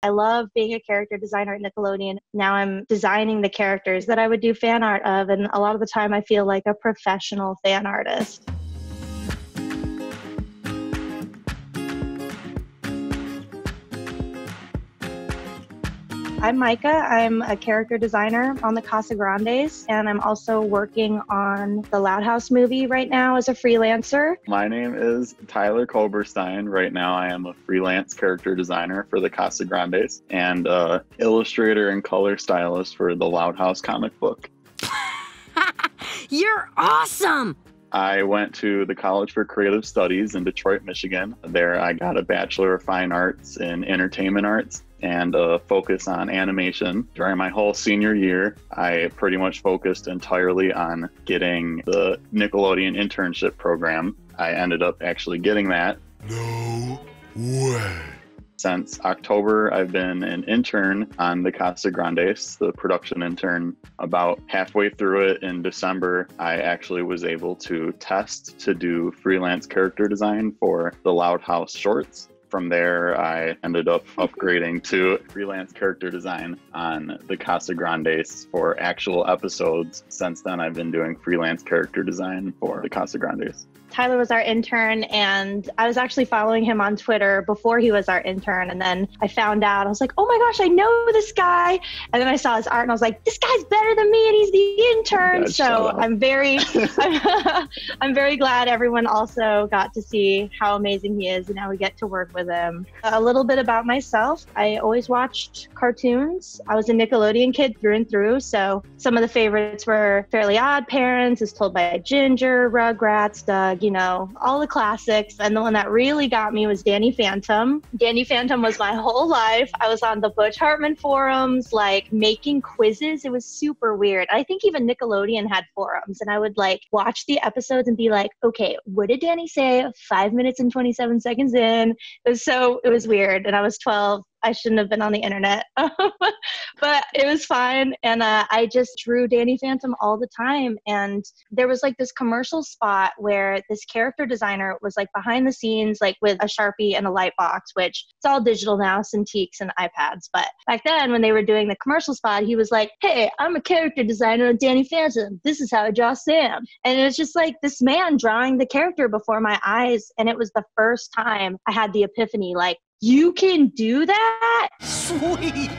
I love being a character designer at Nickelodeon. Now I'm designing the characters that I would do fan art of, and a lot of the time I feel like a professional fan artist. I'm Maaike. I'm a character designer on the Casagrandes, and I'm also working on the Loud House movie right now as a freelancer. My name is Tyler Koberstein. Right now I am a freelance character designer for the Casagrandes and illustrator and color stylist for the Loud House comic book. You're awesome! I went to the College for Creative Studies in Detroit, Michigan. There I got a Bachelor of Fine Arts in Entertainment Arts and a focus on animation. During my whole senior year, I pretty much focused entirely on getting the Nickelodeon internship program. I ended up actually getting that. No way. Since October, I've been an intern on the Casagrandes, the production intern. About halfway through it in December, I actually was able to test to do freelance character design for the Loud House shorts. From there, I ended up upgrading to freelance character design on the Casagrandes for actual episodes. Since then, I've been doing freelance character design for the Casagrandes. Tyler was our intern, and I was actually following him on Twitter before he was our intern. And then I found out, I was like, oh my gosh, I know this guy. And then I saw his art and I was like, this guy's better than me and he's the intern. God, so I'm very, I'm very glad everyone also got to see how amazing he is. And now we get to work with him. A little bit about myself. I always watched cartoons. I was a Nickelodeon kid through and through. So some of the favorites were Fairly Odd Parents, As Told by Ginger, Rugrats, Doug, you know, all the classics. And the one that really got me was Danny Phantom. Danny Phantom was my whole life. I was on the Butch Hartman forums, like making quizzes. It was super weird. I think even Nickelodeon had forums, and I would like watch the episodes and be like, okay, what did Danny say 5 minutes and 27 seconds in? It was weird. And I was 12. I shouldn't have been on the internet, but it was fine. And I just drew Danny Phantom all the time. And there was like this commercial spot where this character designer was like behind the scenes, like with a Sharpie and a light box, which it's all digital now, Cintiqs and iPads. But back then when they were doing the commercial spot, he was like, hey, I'm a character designer of Danny Phantom. This is how I draw Sam. And it was just like this man drawing the character before my eyes. And it was the first time I had the epiphany, like, you can do that? Sweet!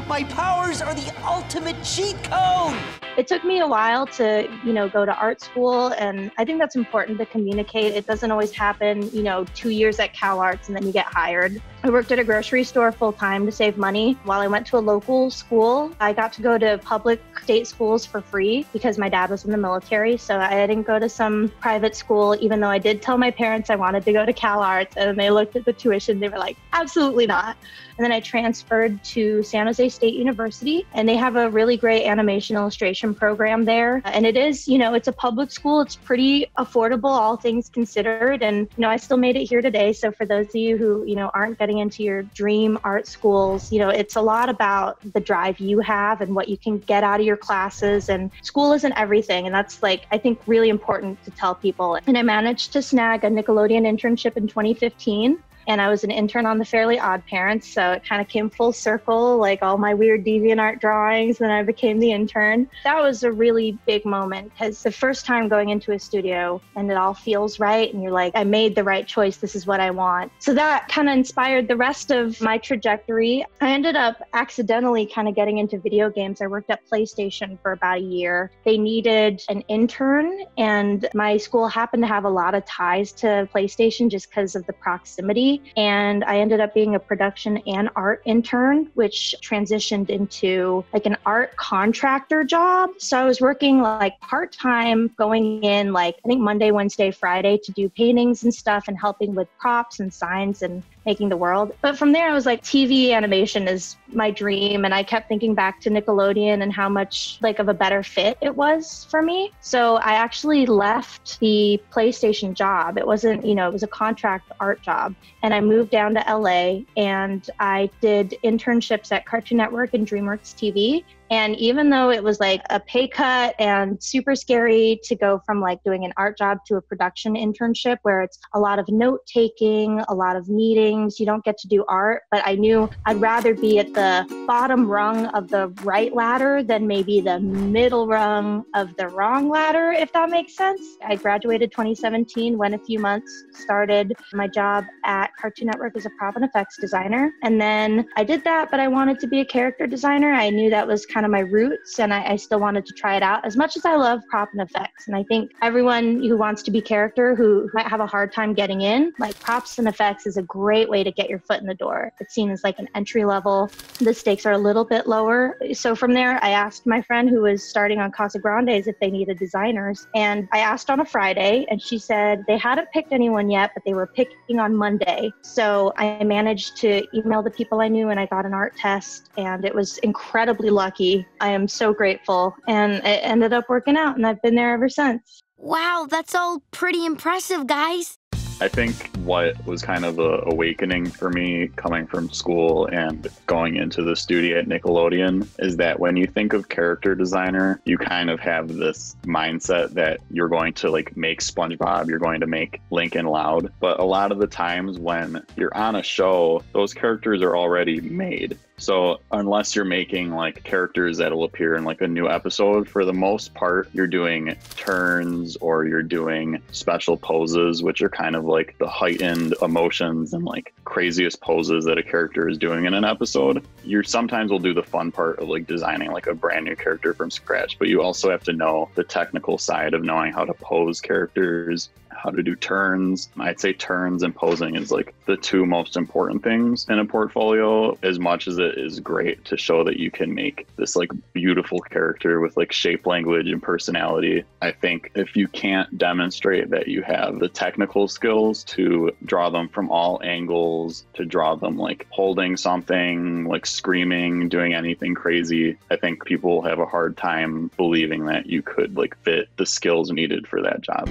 My powers are the ultimate cheat code! It took me a while to, go to art school, and I think that's important to communicate. It doesn't always happen, 2 years at Cal Arts and then you get hired. I worked at a grocery store full time to save money. While I went to a local school, I got to go to public state schools for free because my dad was in the military. So I didn't go to some private school, even though I did tell my parents I wanted to go to Cal Arts, and they looked at the tuition. They were like, absolutely not. And then I transferred to San Jose State University, and they have a really great animation illustration program there. And it is, it's a public school. It's pretty affordable, all things considered. And, I still made it here today. So for those of you who, aren't getting into your dream art schools, it's a lot about the drive you have and what you can get out of your classes. And school isn't everything. And that's I think really important to tell people. And I managed to snag a Nickelodeon internship in 2015. And I was an intern on the Fairly Odd Parents, so it kind of came full circle, like all my weird DeviantArt drawings, and I became the intern. That was a really big moment, because the first time going into a studio and it all feels right, and you're like, I made the right choice, this is what I want. So that kind of inspired the rest of my trajectory. I ended up accidentally kind of getting into video games. I worked at PlayStation for about a year. They needed an intern, and my school happened to have a lot of ties to PlayStation just because of the proximity. And I ended up being a production and art intern, which transitioned into like an art contractor job. So I was working like part-time, going in I think Monday, Wednesday, Friday to do paintings and stuff and helping with props and signs and making the world. But from there, I was like, TV animation is my dream. And I kept thinking back to Nickelodeon and how much of a better fit it was for me. So I actually left the PlayStation job. It wasn't, it was a contract art job. And I moved down to LA and I did internships at Cartoon Network and DreamWorks TV. And even though it was like a pay cut and super scary to go from like doing an art job to a production internship where it's a lot of note taking, a lot of meetings, you don't get to do art, but I knew I'd rather be at the bottom rung of the right ladder than maybe the middle rung of the wrong ladder, if that makes sense. I graduated 2017, went a few months, started my job at Cartoon Network as a prop and effects designer. And then I did that, but I wanted to be a character designer. I knew that was kind of my roots, and I still wanted to try it out as much as I love prop and effects. And I think everyone who wants to be character who might have a hard time getting in, like props and effects is a great way to get your foot in the door. It's seen as like an entry level. The stakes are a little bit lower. So from there, I asked my friend who was starting on Casagrandes if they needed designers. And I asked on a Friday, and she said they hadn't picked anyone yet, but they were picking on Monday. So I managed to email the people I knew, and I got an art test, and it was incredibly lucky. I am so grateful, and it ended up working out, and I've been there ever since. Wow, that's all pretty impressive, guys. I think what was kind of a awakening for me coming from school and going into the studio at Nickelodeon is that when you think of character designer, you kind of have this mindset that you're going to like make SpongeBob, you're going to make Lincoln Loud. But a lot of the times when you're on a show, those characters are already made. So unless you're making like characters that'll appear in like a new episode, for the most part, you're doing turns or you're doing special poses, which are kind of like the heightened emotions and like craziest poses that a character is doing in an episode. You sometimes will do the fun part of like designing like a brand new character from scratch, but you also have to know the technical side of knowing how to pose characters, how to do turns. I'd say turns and posing is like the two most important things in a portfolio, as much as it is great to show that you can make this like beautiful character with like shape, language, and personality. I think if you can't demonstrate that you have the technical skills to draw them from all angles, to draw them like holding something, like screaming, doing anything crazy, I think people have a hard time believing that you could like fit the skills needed for that job.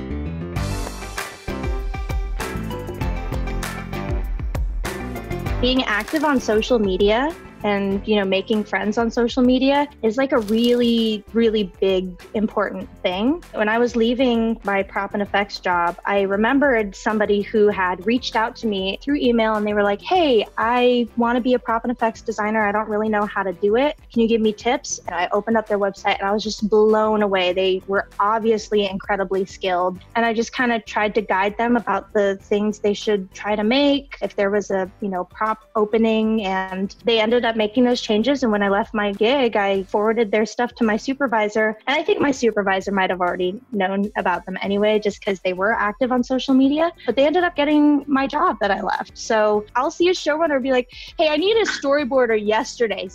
Being active on social media and, you know, making friends on social media is like a really, really big, important thing. When I was leaving my prop and effects job, I remembered somebody who had reached out to me through email, and they were like, hey, I want to be a prop and effects designer. I don't really know how to do it. Can you give me tips? And I opened up their website and I was just blown away. They were obviously incredibly skilled. And I just kind of tried to guide them about the things they should try to make if there was a, you know, prop opening, and they ended up making those changes. And when I left my gig, I forwarded their stuff to my supervisor. And I think my supervisor might have already known about them anyway, just because they were active on social media, but they ended up getting my job that I left. So I'll see a showrunner be like, hey, I need a storyboarder yesterday.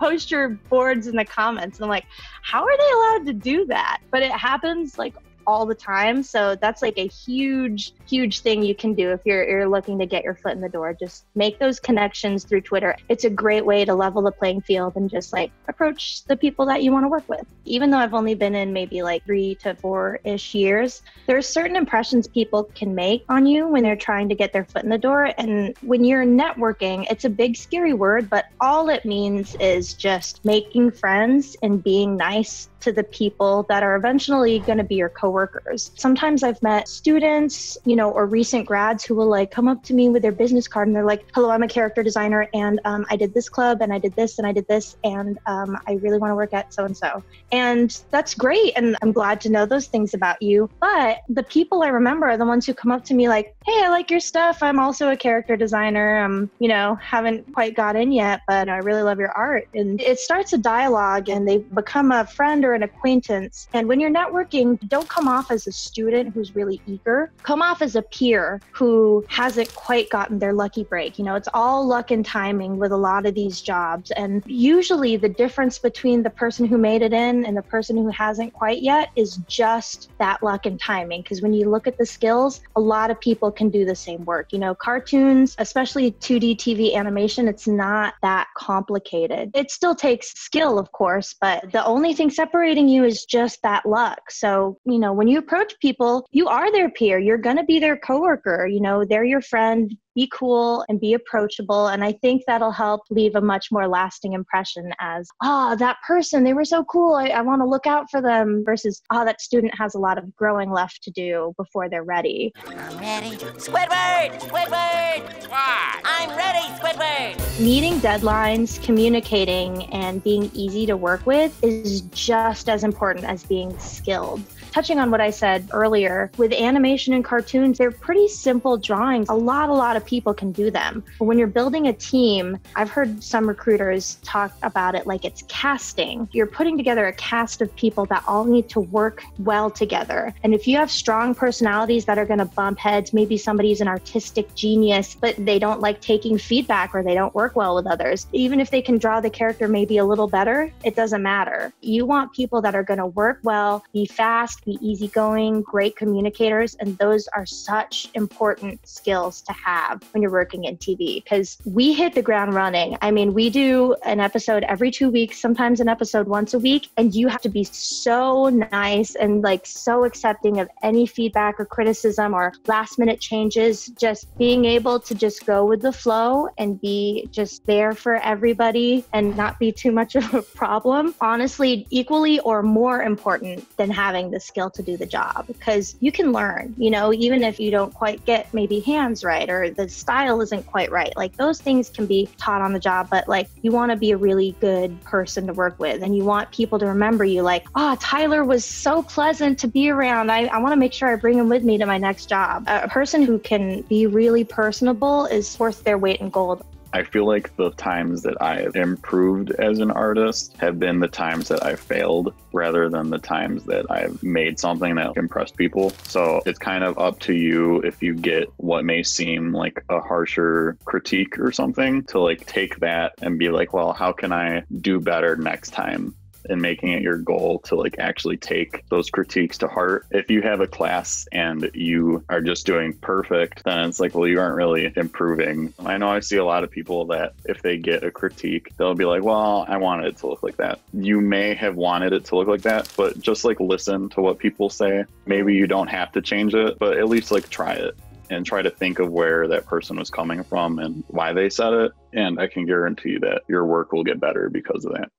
Post your boards in the comments. And I'm like, how are they allowed to do that? But it happens like all the time. So that's like a huge, huge thing you can do if you're looking to get your foot in the door. Just make those connections through Twitter. It's a great way to level the playing field and just like approach the people that you want to work with. Even though I've only been in maybe like 3 to 4-ish years, there's certain impressions people can make on you when they're trying to get their foot in the door. And when you're networking, it's a big, scary word, but all it means is just making friends and being nice to the people that are eventually going to be your coworkers. Sometimes I've met students, you know, or recent grads who will like come up to me with their business card and they're like, hello, I'm a character designer, and I did this club and I did this and I did this, and I really want to work at so-and-so. And that's great. And I'm glad to know those things about you. But the people I remember are the ones who come up to me like, hey, I like your stuff. I'm also a character designer. You know, haven't quite got in yet, but I really love your art. And it starts a dialogue and they become a friend or an acquaintance. And when you're networking, don't come off as a student who's really eager. Come off as a peer who hasn't quite gotten their lucky break. You know, it's all luck and timing with a lot of these jobs. And usually the difference between the person who made it in and the person who hasn't quite yet is just that luck and timing. Because when you look at the skills, a lot of people can do the same work. You know, cartoons, especially 2D TV animation, it's not that complicated. It still takes skill, of course, but the only thing separating you is just that luck. So, you know, when you approach people, you are their peer. You're going to be their coworker. You know, they're your friend. be cool and be approachable. And I think that'll help leave a much more lasting impression as, that person, they were so cool. I want to look out for them versus, that student has a lot of growing left to do before they're ready. I'm ready. Squidward! Squidward! What? I'm ready, Squidward! Meeting deadlines, communicating, and being easy to work with is just as important as being skilled. Touching on what I said earlier, with animation and cartoons, they're pretty simple drawings. A lot of people can do them. But when you're building a team, I've heard some recruiters talk about it like it's casting. You're putting together a cast of people that all need to work well together. And if you have strong personalities that are going to bump heads, maybe somebody's an artistic genius, but they don't like taking feedback or they don't work well with others. Even if they can draw the character maybe a little better, it doesn't matter. You want people that are going to work well, be fast, be easygoing, great communicators, and those are such important skills to have when you're working in TV because we hit the ground running. I mean, we do an episode every 2 weeks, sometimes an episode once a week, and you have to be so nice and like so accepting of any feedback or criticism or last minute changes. Just being able to just go with the flow and be just there for everybody and not be too much of a problem. Honestly, equally or more important than having the skill to do the job because you can learn, even if you don't quite get maybe hands right or the style isn't quite right. Like those things can be taught on the job, but like you want to be a really good person to work with and you want people to remember you like, Tyler was so pleasant to be around. I want to make sure I bring him with me to my next job. A person who can be really personable is worth their weight in gold. I feel like the times that I've improved as an artist have been the times that I've failed rather than the times that I've made something that impressed people. So it's kind of up to you if you get what may seem like a harsher critique or something to like take that and be like, well, how can I do better next time? And making it your goal to like actually take those critiques to heart. If you have a class and you are just doing perfect, then it's like, well, you aren't really improving. I know I see a lot of people that if they get a critique, they'll be like, well, I wanted it to look like that. You may have wanted it to look like that, but just like listen to what people say. Maybe you don't have to change it, but at least like try it and try to think of where that person was coming from and why they said it. And I can guarantee you that your work will get better because of that.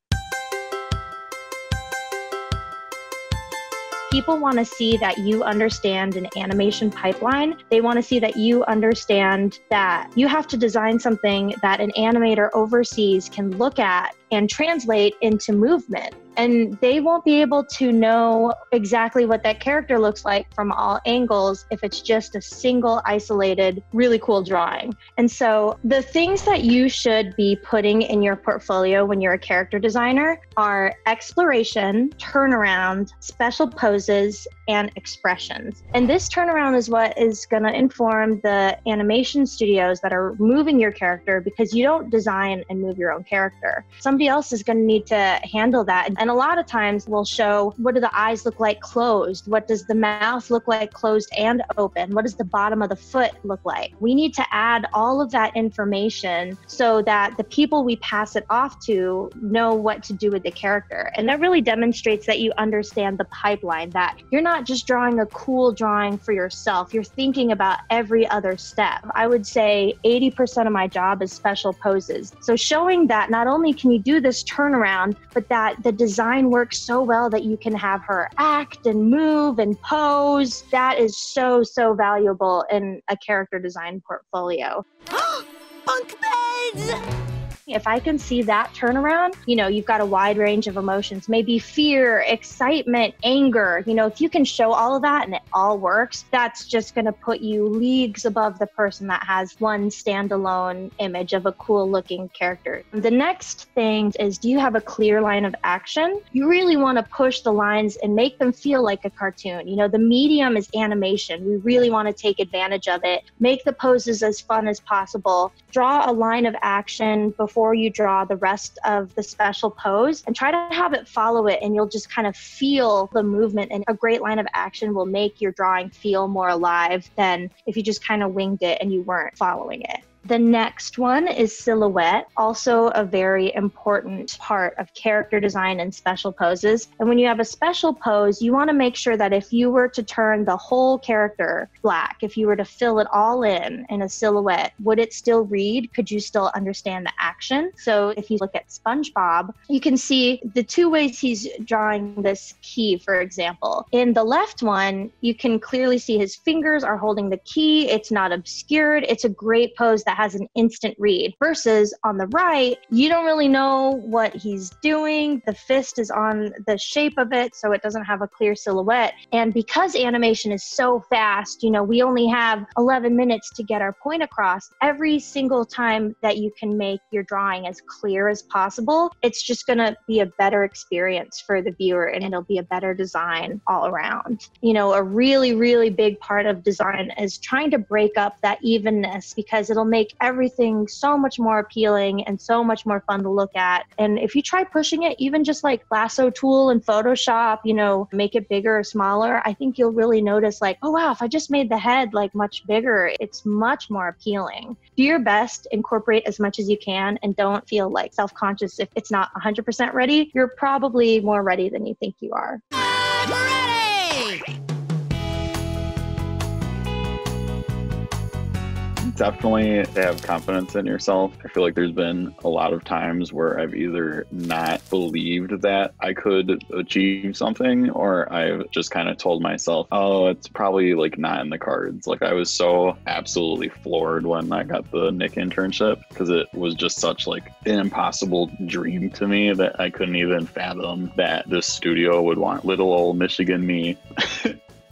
People want to see that you understand an animation pipeline. They want to see that you understand that you have to design something that an animator overseas can look at and translate into movement. And they won't be able to know exactly what that character looks like from all angles if it's just a single isolated, really cool drawing. And so the things that you should be putting in your portfolio when you're a character designer are exploration, turnaround, special poses, and expressions. And this turnaround is what is going to inform the animation studios that are moving your character because you don't design and move your own character. Somebody else is going to need to handle that. And a lot of times we'll show, what do the eyes look like closed? What does the mouth look like closed and open? What does the bottom of the foot look like? We need to add all of that information so that the people we pass it off to know what to do with the character. And that really demonstrates that you understand the pipeline, that you're not just drawing a cool drawing for yourself. You're thinking about every other step. I would say 80% of my job is special poses. So showing that not only can you do this turnaround, but that the design works so well that you can have her act and move and pose. That is so, so valuable in a character design portfolio. Bunk beds! If I can see that turnaround, you've got a wide range of emotions, maybe fear, excitement, anger. If you can show all of that and it all works, that's just going to put you leagues above the person that has one standalone image of a cool looking character. The next thing is, do you have a clear line of action? You really want to push the lines and make them feel like a cartoon. The medium is animation. We really want to take advantage of it. Make the poses as fun as possible. Draw a line of action before you draw the rest of the special pose and try to have it follow it, and you'll just kind of feel the movement. And a great line of action will make your drawing feel more alive than if you just kind of winged it and you weren't following it. The next one is silhouette, also a very important part of character design and special poses. And when you have a special pose, you want to make sure that if you were to turn the whole character black, if you were to fill it all in a silhouette, would it still read? Could you still understand the action? So if you look at SpongeBob, you can see the two ways he's drawing this key, for example. In the left one, you can clearly see his fingers are holding the key. It's not obscured. It's a great pose that has an instant read. Versus on the right, you don't really know what he's doing. The fist is on the shape of it, so it doesn't have a clear silhouette. And because animation is so fast, we only have 11 minutes to get our point across. Every single time that you can make your drawing as clear as possible, it's just going to be a better experience for the viewer, and it'll be a better design all around. A really, really big part of design is trying to break up that evenness, because it'll make everything so much more appealing and so much more fun to look at. And if you try pushing it, even just like lasso tool and Photoshop, make it bigger or smaller, I think you'll really notice like, oh wow, if I just made the head like much bigger, it's much more appealing. Do your best, incorporate as much as you can, and don't feel like self-conscious if it's not 100% ready. You're probably more ready than you think you are. I'm ready! Definitely have confidence in yourself. I feel like there's been a lot of times where I've either not believed that I could achieve something, or I've just kind of told myself, oh, it's probably like not in the cards. Like I was so absolutely floored when I got the Nick internship, because it was just such like an impossible dream to me that I couldn't even fathom that this studio would want little old Michigan me.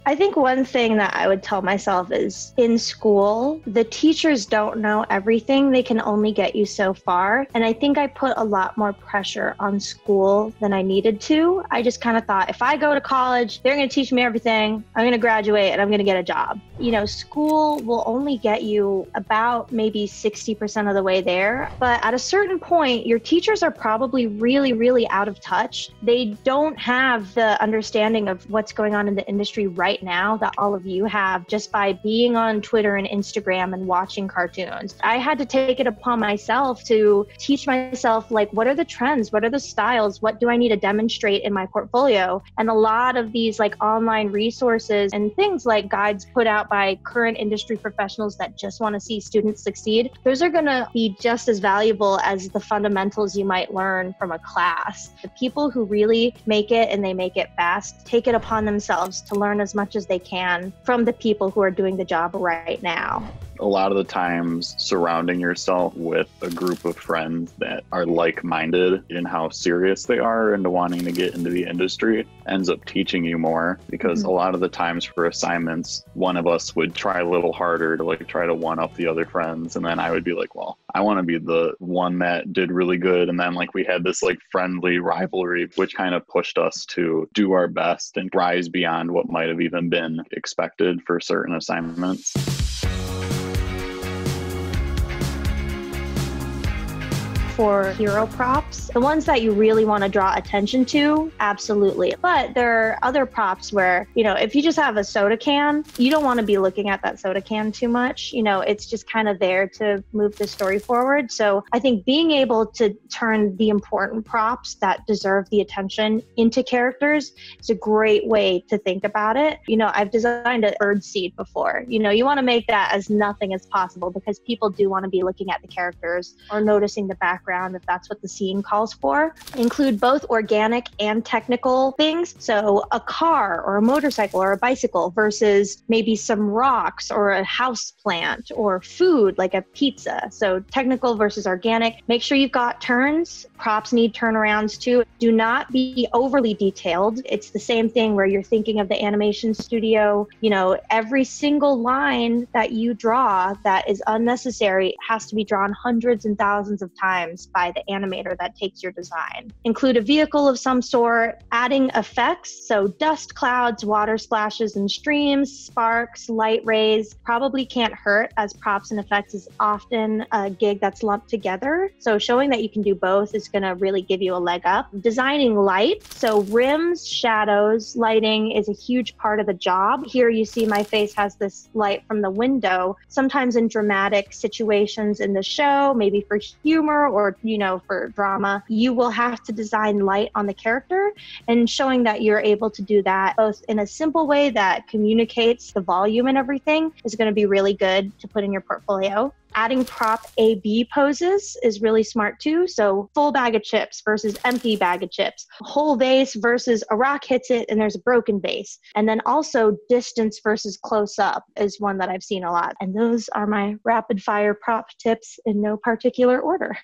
I think one thing that I would tell myself is in school, the teachers don't know everything. They can only get you so far. And I think I put a lot more pressure on school than I needed to. I just kind of thought, if I go to college, they're going to teach me everything. I'm going to graduate and I'm going to get a job. School will only get you about maybe 60% of the way there. But at a certain point, your teachers are probably really, really out of touch. They don't have the understanding of what's going on in the industry right now that all of you have just by being on Twitter and Instagram and watching cartoons. I had to take it upon myself to teach myself, like, what are the trends? What are the styles? What do I need to demonstrate in my portfolio? And a lot of these like online resources and things like guides put out by current industry professionals that just want to see students succeed, those are going to be just as valuable as the fundamentals you might learn from a class. The people who really make it, and they make it fast, take it upon themselves to learn as much as they can from the people who are doing the job right now. A lot of the times surrounding yourself with a group of friends that are like-minded in how serious they are into wanting to get into the industry ends up teaching you more, because a lot of the times for assignments, one of us would try a little harder to like try to one up the other friends. And then I would be like, well, I want to be the one that did really good. And then like we had this like friendly rivalry, which kind of pushed us to do our best and rise beyond what might have even been expected for certain assignments. For hero props, the ones that you really want to draw attention to, absolutely. But there are other props where, if you just have a soda can, you don't want to be looking at that soda can too much. It's just kind of there to move the story forward. So I think being able to turn the important props that deserve the attention into characters is a great way to think about it. I've designed a bird seed before. You want to make that as nothing as possible, because people do want to be looking at the characters or noticing the background if that's what the scene calls for. Include both organic and technical things. So a car or a motorcycle or a bicycle versus maybe some rocks or a house plant or food like a pizza. So technical versus organic. Make sure you've got turns. Props need turnarounds too. Do not be overly detailed. It's the same thing where you're thinking of the animation studio. Every single line that you draw that is unnecessary has to be drawn hundreds and thousands of times seconds by the animator that takes your design. Include a vehicle of some sort, adding effects, so dust clouds, water splashes and streams, sparks, light rays, probably can't hurt, as props and effects is often a gig that's lumped together. So showing that you can do both is going to really give you a leg up. Designing light, so rims, shadows, lighting is a huge part of the job. Here you see my face has this light from the window. Sometimes in dramatic situations in the show, maybe for humor or, for drama, you will have to design light on the character, and showing that you're able to do that both in a simple way that communicates the volume and everything is going to be really good to put in your portfolio. Adding prop A/B poses is really smart too. So full bag of chips versus empty bag of chips, whole vase versus a rock hits it and there's a broken vase. And then also distance versus close up is one that I've seen a lot. And those are my rapid fire prop tips in no particular order.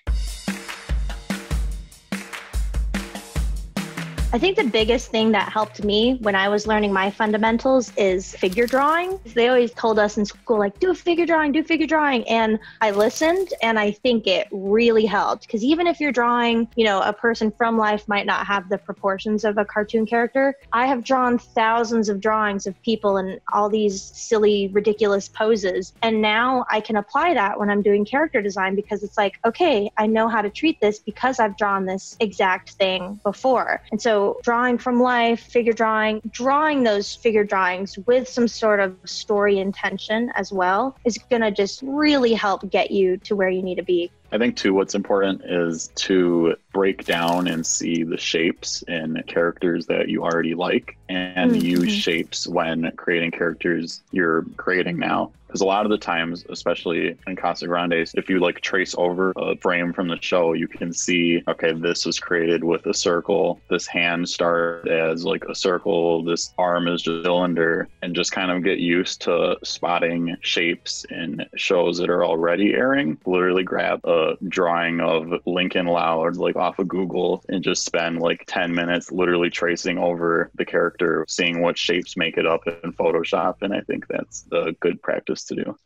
I think the biggest thing that helped me when I was learning my fundamentals is figure drawing. They always told us in school, like, do a figure drawing, do figure drawing. And I listened, and I think it really helped. Because even if you're drawing, a person from life might not have the proportions of a cartoon character. I have drawn thousands of drawings of people in all these silly, ridiculous poses. And now I can apply that when I'm doing character design, because it's like, okay, I know how to treat this because I've drawn this exact thing before. And so drawing from life, figure drawing those figure drawings with some sort of story intention as well is going to just really help get you to where you need to be. I think too, what's important is to break down and see the shapes in characters that you already like and use shapes when creating characters you're creating now. Because a lot of the times, especially in Casagrandes, if you trace over a frame from the show, you can see, okay, this was created with a circle. This hand started as a circle. This arm is just a cylinder, and just kind of get used to spotting shapes in shows that are already airing. Literally grab a drawing of Lincoln Loud off of Google and just spend 10 minutes literally tracing over the character, seeing what shapes make it up in Photoshop. And I think that's a good practice to do.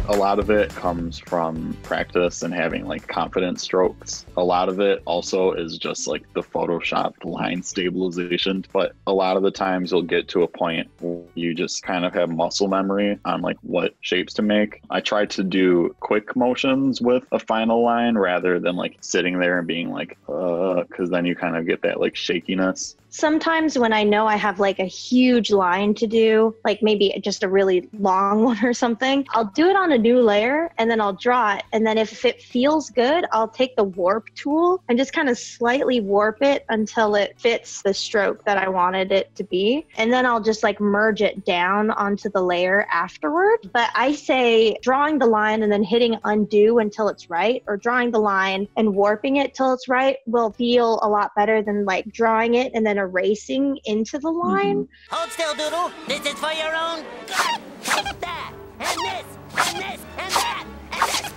A lot of it comes from practice and having confidence strokes. A lot of it also is just the Photoshopped line stabilization. But a lot of the times you'll get to a point where you just kind of have muscle memory on what shapes to make. I try to do quick motions with a final line rather than sitting there and being because then you kind of get that shakiness. Sometimes when I know I have a huge line to do, maybe just a really long one or something, I'll do it on a new layer and then I'll draw it. And then if it feels good, I'll take the warp tool and just kind of slightly warp it until it fits the stroke that I wanted it to be. And then I'll just merge it down onto the layer afterward. But I say drawing the line and then hitting undo until it's right, or drawing the line and warping it till it's right will feel a lot better than drawing it and then erasing into the line. Hold still, Doodle. This is for your own good. Take that, and this, and this, and that, and this,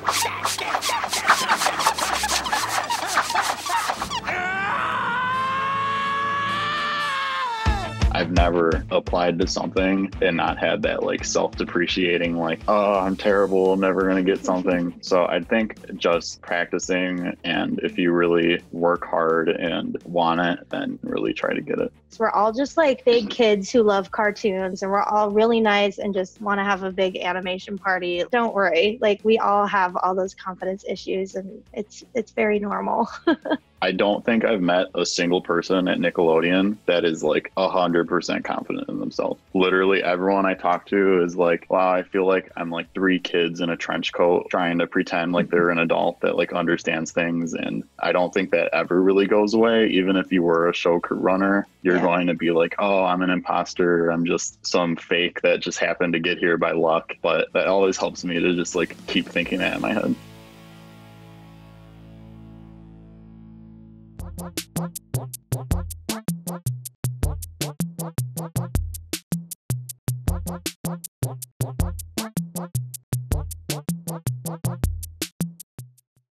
I've never applied to something and not had that self-depreciating, oh, I'm terrible, I'm never going to get something. So I think just practicing, and if you really work hard and want it, then really try to get it. So we're all just big kids who love cartoons, and we're all really nice and just want to have a big animation party. Don't worry, we all have all those confidence issues, and it's very normal. I don't think I've met a single person at Nickelodeon that is 100% confident in themselves. Literally everyone I talk to is wow, I feel like I'm 3 kids in a trench coat trying to pretend they're an adult that understands things. And I don't think that ever really goes away. Even if you were a show runner, you're going to be oh, I'm an imposter. I'm just some fake that just happened to get here by luck. But that always helps me to just keep thinking that in my head.